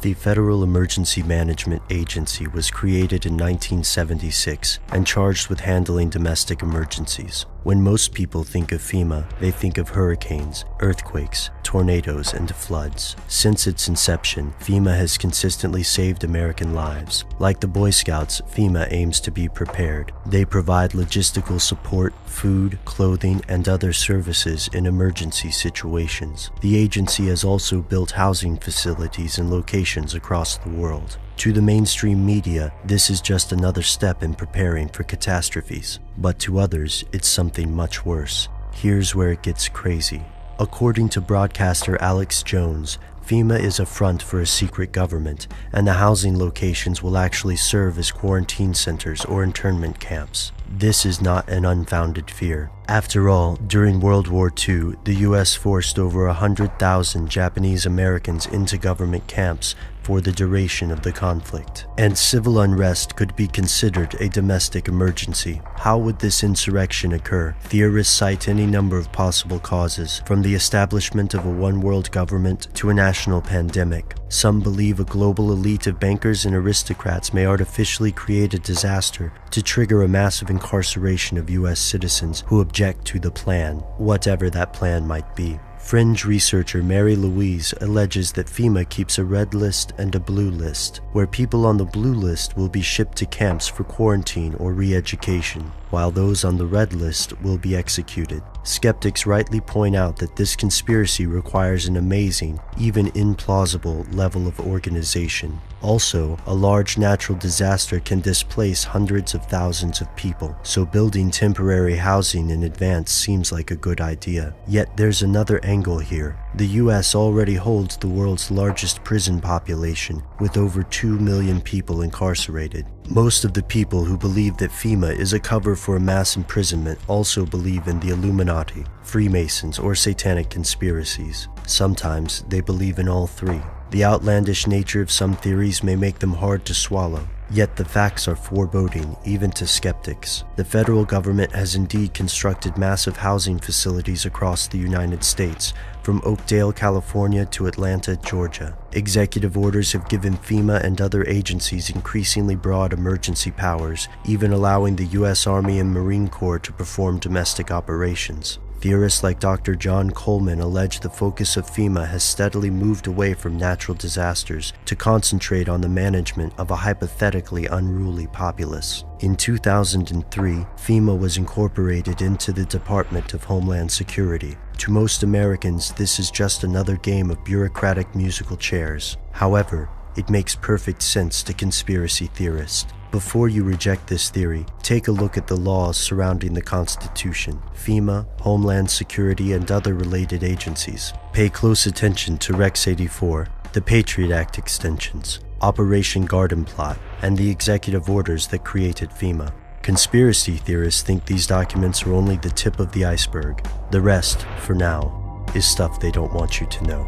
The Federal Emergency Management Agency was created in 1976 and charged with handling domestic emergencies. When most people think of FEMA, they think of hurricanes, earthquakes, tornadoes, and floods. Since its inception, FEMA has consistently saved American lives. Like the Boy Scouts, FEMA aims to be prepared. They provide logistical support, food, clothing, and other services in emergency situations. The agency has also built housing facilities in locations across the world. To the mainstream media, this is just another step in preparing for catastrophes. But to others, it's something much worse. Here's where it gets crazy. According to broadcaster Alex Jones, FEMA is a front for a secret government, and the housing locations will actually serve as quarantine centers or internment camps. This is not an unfounded fear. After all, during World War II, the US forced over 100,000 Japanese Americans into government camps for the duration of the conflict. And civil unrest could be considered a domestic emergency. How would this insurrection occur? Theorists cite any number of possible causes, from the establishment of a one-world government to a national pandemic. Some believe a global elite of bankers and aristocrats may artificially create a disaster to trigger a massive incarceration of US citizens who object to the plan, whatever that plan might be. Fringe researcher Mary Louise alleges that FEMA keeps a red list and a blue list, where people on the blue list will be shipped to camps for quarantine or re-education, while those on the red list will be executed. Skeptics rightly point out that this conspiracy requires an amazing, even implausible, level of organization. Also, a large natural disaster can displace hundreds of thousands of people, so building temporary housing in advance seems like a good idea. Yet there's another angle here. The US already holds the world's largest prison population, with over 2 million people incarcerated. Most of the people who believe that FEMA is a cover for a mass imprisonment also believe in the Illuminati, Freemasons, or satanic conspiracies. Sometimes they believe in all three. The outlandish nature of some theories may make them hard to swallow, yet the facts are foreboding even to skeptics. The federal government has indeed constructed massive housing facilities across the United States, from Oakdale, California to Atlanta, Georgia. Executive orders have given FEMA and other agencies increasingly broad emergency powers, even allowing the U.S. Army and Marine Corps to perform domestic operations. Theorists like Dr. John Coleman allege the focus of FEMA has steadily moved away from natural disasters to concentrate on the management of a hypothetically unruly populace. In 2003, FEMA was incorporated into the Department of Homeland Security. To most Americans, this is just another game of bureaucratic musical chairs. However, it makes perfect sense to conspiracy theorists. Before you reject this theory, take a look at the laws surrounding the Constitution, FEMA, Homeland Security, and other related agencies. Pay close attention to Rex 84, the Patriot Act extensions, Operation Garden Plot, and the executive orders that created FEMA. Conspiracy theorists think these documents are only the tip of the iceberg. The rest, for now, is stuff they don't want you to know.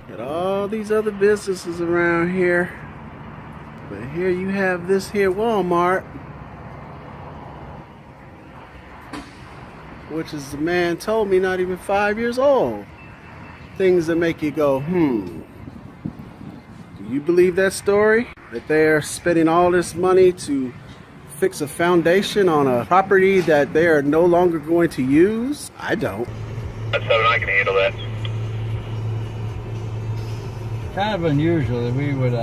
Got all these other businesses around here, but here you have this here Walmart, which is, the man told me, not even 5 years old. Things that make you go, Do you believe that story? That they're spending all this money to fix a foundation on a property that they are no longer going to use? I don't. That's how I can handle that. Kind of unusual that we would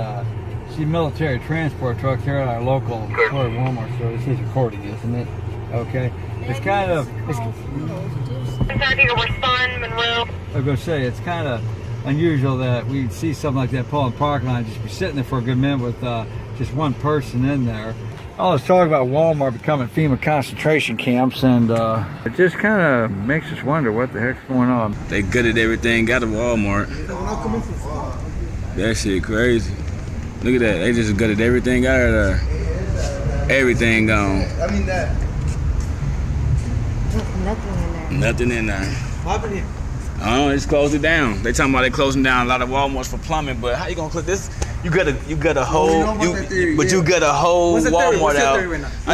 see military transport trucks here at our local Walmart store. This is recording, isn't it? Okay. It's kind of... I was going to say, it's kind of unusual that we see something like that pull in the parking lot and just be sitting there for a good minute with just one person in there. All this talk about Walmart becoming FEMA concentration camps, and it just kind of makes us wonder what the heck's going on. They good at everything, got a Walmart. That shit crazy. Look at that, they just good at everything out of there. Everything gone. I mean that. Nothing in there. What happened here? I don't know, they just closed it down. They talking about they closing down a lot of Walmarts for plumbing, but how you gonna put this? You got a whole, you got a whole Walmart out.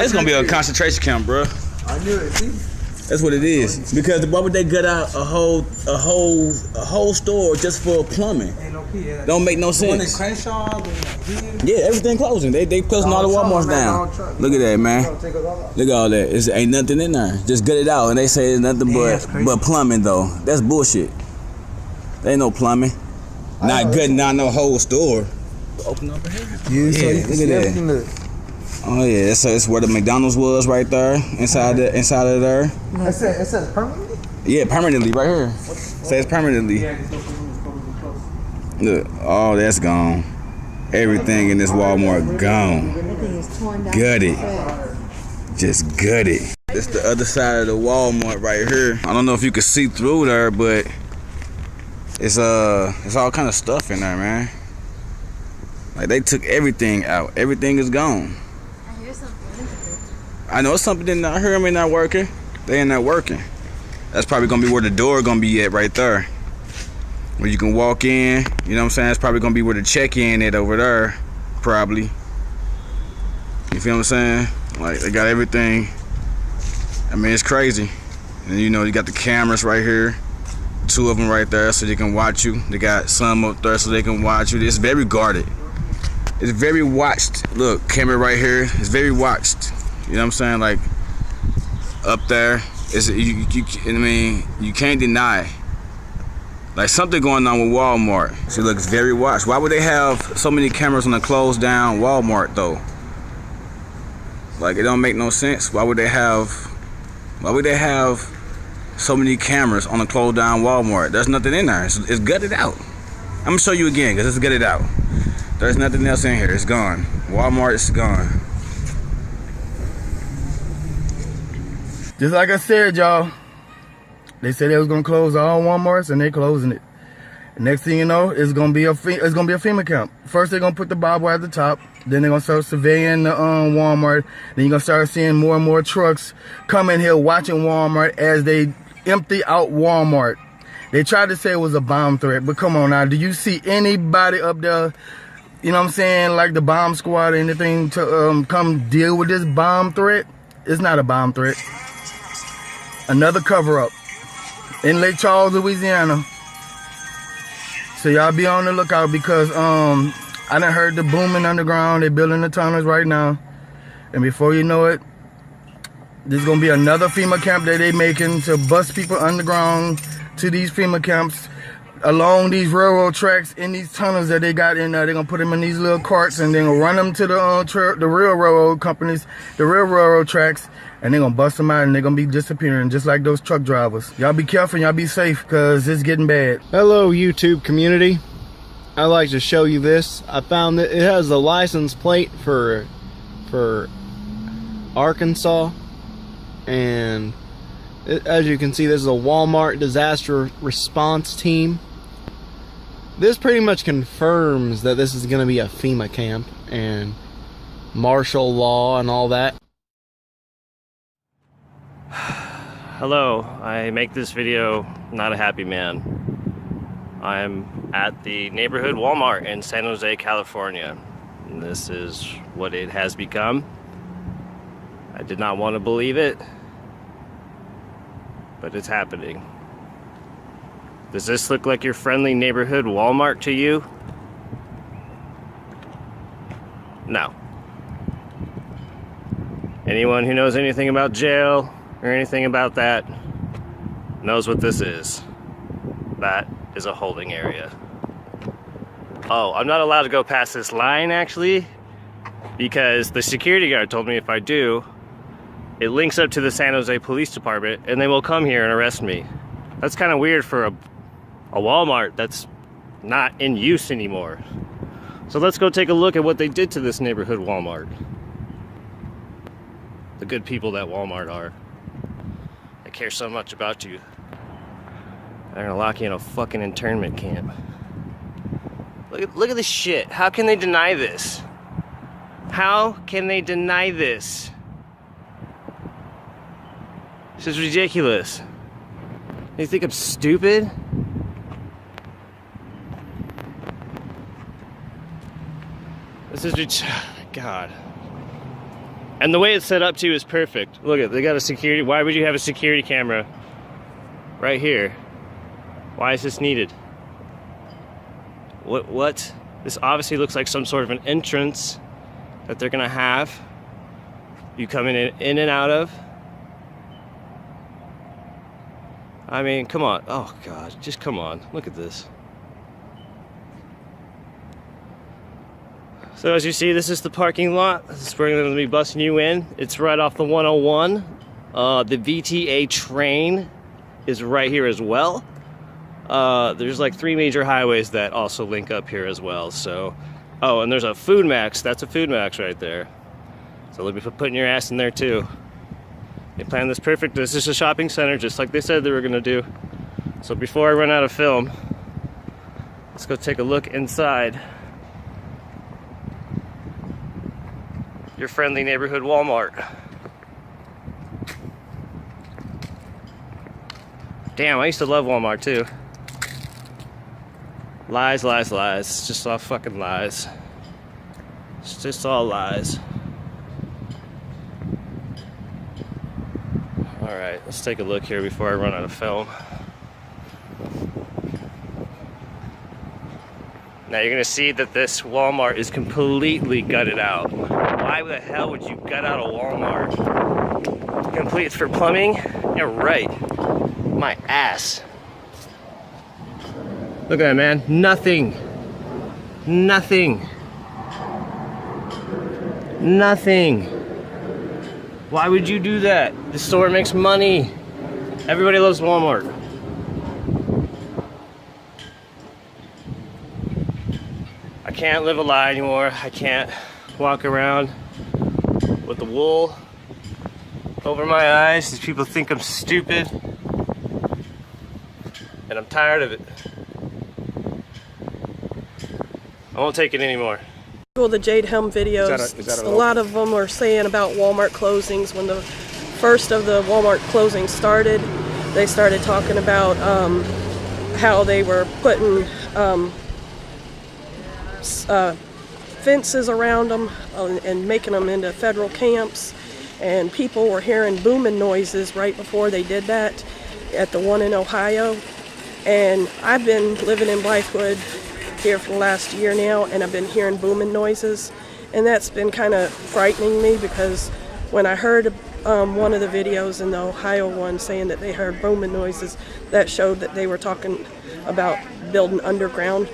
It's gonna be a concentration camp, bro. I knew it. See? That's what it is. Because why would they gut out a whole store just for plumbing? Don't make no sense. Yeah, everything closing. They closing all the Walmarts down. Look at that, man. Look at all that. Ain't nothing in there. Just gut it out, and they say it's nothing but plumbing though. That's bullshit. There ain't no plumbing. Not gutting out no whole store. Open up here. Yeah, look at that. Oh yeah, it's where the McDonald's was right there, inside of there. It says permanently? Yeah, permanently right here. Says permanently. Look, all that's gone. Everything in this Walmart gone. Everything is torn down. Gutted. Just gutted. This the other side of the Walmart right here. I don't know if you can see through there, but it's all kind of stuff in there, man. Like they took everything out. Everything is gone. I hear something. I know something in there. I hear them in there working. They in there working. That's probably gonna be where the door gonna be at right there. Where you can walk in, you know what I'm saying? That's probably gonna be where the check-in at over there, probably. You feel what I'm saying? Like they got everything. I mean, it's crazy. And you know, you got the cameras right here. 2 of them right there so they can watch you. They got some up there so they can watch you. It's very guarded. It's very watched. Look, camera right here. It's very watched. You know what I'm saying? Like up there, I mean, you can't deny. Like something going on with Walmart. She looks very watched. Why would they have so many cameras on a closed down Walmart though? Like it don't make no sense. Why would they have so many cameras on a closed down Walmart? There's nothing in there. It's gutted out. I'm gonna show you again because it's gutted out. There's nothing else in here. It's gone. Walmart is gone. Just like I said, y'all, they said they was gonna close all Walmarts, and they closing it. Next thing you know, it's gonna be a FEMA camp. First, they're gonna put the barbed wire at the top. Then they're gonna start surveying the Walmart. Then you're gonna start seeing more and more trucks coming here watching Walmart as they empty out Walmart. They tried to say it was a bomb threat, but come on now, do you see anybody up there? You know what I'm saying? Like the bomb squad or anything to come deal with this bomb threat? It's not a bomb threat. Another cover-up in Lake Charles, Louisiana. So y'all be on the lookout because I done heard the booming underground. They're building the tunnels right now. And before you know it, there's gonna be another FEMA camp that they making to bus people underground to these FEMA camps along these railroad tracks in these tunnels that they got in there. They're gonna put them in these little carts and they're gonna run them to the real railroad companies, the real railroad tracks, and they're gonna bust them out and they're gonna be disappearing just like those truck drivers. Y'all be careful, y'all be safe, because it's getting bad. Hello YouTube community. I'd like to show you this. I found that it has the license plate for Arkansas, and as you can see, this is a Walmart disaster response team. This pretty much confirms that this is going to be a FEMA camp and martial law and all that. Hello, I make this video not a happy man. I'm at the neighborhood Walmart in San Jose, California. And this is what it has become. I did not want to believe it, but it's happening. Does this look like your friendly neighborhood Walmart to you? No. Anyone who knows anything about jail or anything about that knows what this is. That is a holding area. Oh, I'm not allowed to go past this line actually, because the security guard told me if I do, it links up to the San Jose Police Department and they will come here and arrest me. That's kind of weird for a Walmart that's not in use anymore. So let's go take a look at what they did to this neighborhood Walmart. The good people that Walmart are. They care so much about you. They're gonna lock you in a fucking internment camp. Look at this shit. How can they deny this? How can they deny this? This is ridiculous. You think I'm stupid? This is God. And the way it's set up too is perfect. Look at, they got a security. Why would you have a security camera right here? Why is this needed? What? This obviously looks like some sort of an entrance that they're gonna have you coming in and out of. I mean, come on. Oh God, just come on. Look at this. So as you see, this is the parking lot. This is where they're gonna be busting you in. It's right off the 101. The VTA train is right here as well. There's like 3 major highways that also link up here as well. So, oh, and there's a Food Max. That's a Food Max right there. So look for putting your ass in there too. They planned this perfect. This is a shopping center, just like they said they were gonna do. So before I run out of film, let's go take a look inside your friendly neighborhood Walmart. Damn, I used to love Walmart too. Lies, lies, lies. It's just all fucking lies. It's just all lies. Alright, let's take a look here before I run out of film. Now you're gonna see that this Walmart is completely gutted out. Why the hell would you gut out a Walmart? Complete for plumbing? Yeah, right. My ass. Look at that, man. Nothing. Nothing. Nothing. Why would you do that? The store makes money. Everybody loves Walmart. I can't live a lie anymore. I can't walk around with the wool over my eyes. These people think I'm stupid. And I'm tired of it. I won't take it anymore. The Jade Helm videos, a lot of them are saying about Walmart closings. When the first of the Walmart closings started, they started talking about how they were putting fences around them and making them into federal camps, and people were hearing booming noises right before they did that at the one in Ohio. And I've been living in Blythewood here for the last year now, and I've been hearing booming noises, and that's been kind of frightening me, because when I heard one of the videos in the Ohio one saying that they heard booming noises, that showed that they were talking about building underground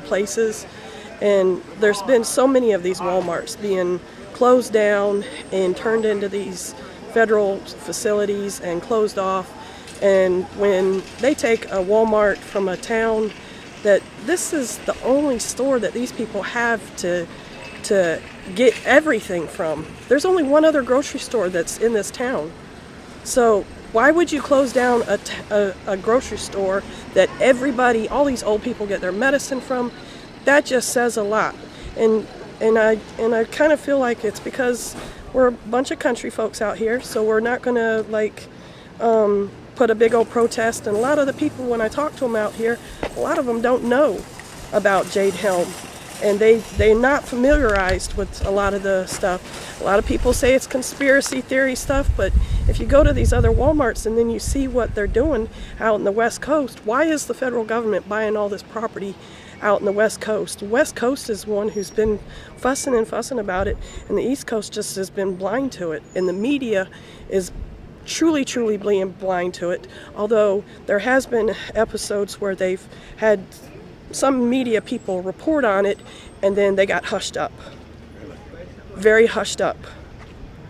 places. And there's been so many of these Walmarts being closed down and turned into these federal facilities and closed off. And when they take a Walmart from a town, that this is the only store that these people have to get everything from. There's only one other grocery store that's in this town. So why would you close down a grocery store that everybody, all these old people get their medicine from? That just says a lot. And I kind of feel like it's because we're a bunch of country folks out here, so we're not gonna like put a big old protest. And a lot of the people, when I talk to them out here, a lot of them don't know about Jade Helm, and they're not familiarized with a lot of the stuff. A lot of people say it's conspiracy theory stuff, but if you go to these other Walmarts and then you see what they're doing out in the West Coast, why is the federal government buying all this property out in the West Coast? The West Coast is one who's been fussing and fussing about it, and the East Coast just has been blind to it, and the media is truly being blind to it. Although there has been episodes where they've had some media people report on it, and then they got hushed up, very hushed up.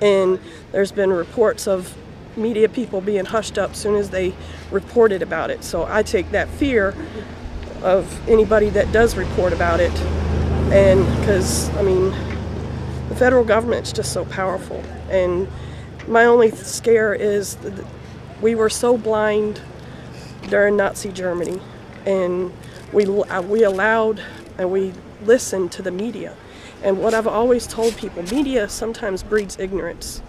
And there's been reports of media people being hushed up as soon as they reported about it. So I take that fear of anybody that does report about it, and because I mean the federal government's just so powerful. And my only scare is that we were so blind during Nazi Germany, and we allowed and we listened to the media. And what I've always told people, media sometimes breeds ignorance,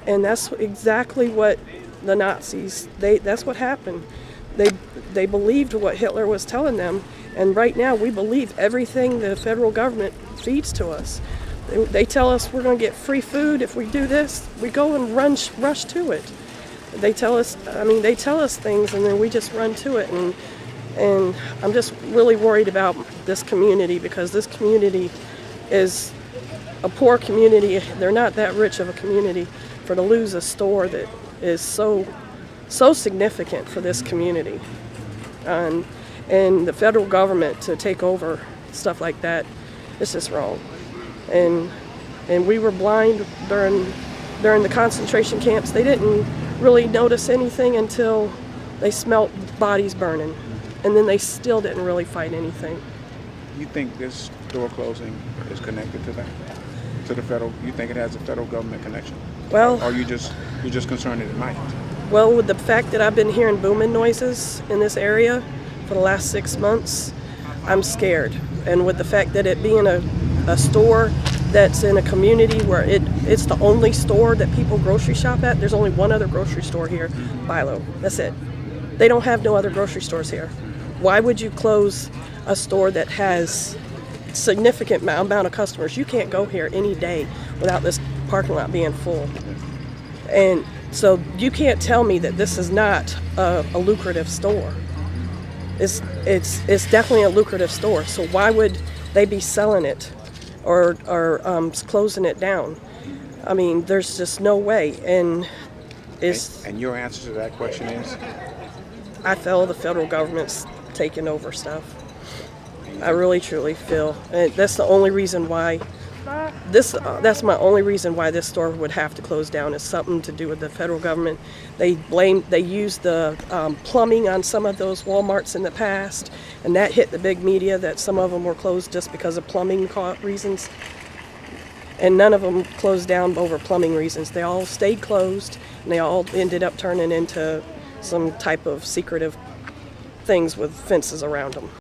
and that's exactly what the Nazis, that's what happened. They believed what Hitler was telling them, and right now we believe everything the federal government feeds to us. They tell us we're going to get free food if we do this. We go and rush to it. They tell us things, and then we just run to it. And I'm just really worried about this community, because this community is a poor community. They're not that rich of a community to lose a store that is so significant for this community. And the federal government to take over stuff like that, it's just wrong. And we were blind during the concentration camps. They didn't really notice anything until they smelt bodies burning, and then they still didn't really fight anything. You think this store closing is connected to that? To the federal? You think it has a federal government connection? Well, or you're just concerned that it might? Well, with the fact that I've been hearing booming noises in this area for the last 6 months, I'm scared. And with the fact that it being a store that's in a community where it's the only store that people grocery shop at. There's only one other grocery store here, Mart-Law. That's it. They don't have no other grocery stores here. Why would you close a store that has significant amount of customers? You can't go here any day without this parking lot being full. And so you can't tell me that this is not a lucrative store. It's definitely a lucrative store. So why would they be selling it or closing it down? I mean, there's just no way. And your answer to that question is? I feel the federal government's taking over stuff. I really truly feel, and that's the only reason why that's my only reason why this store would have to close down, is something to do with the federal government. They used the plumbing on some of those Walmarts in the past, and that hit the big media that some of them were closed just because of plumbing reasons. And none of them closed down over plumbing reasons. They all stayed closed, and they all ended up turning into some type of secretive things with fences around them.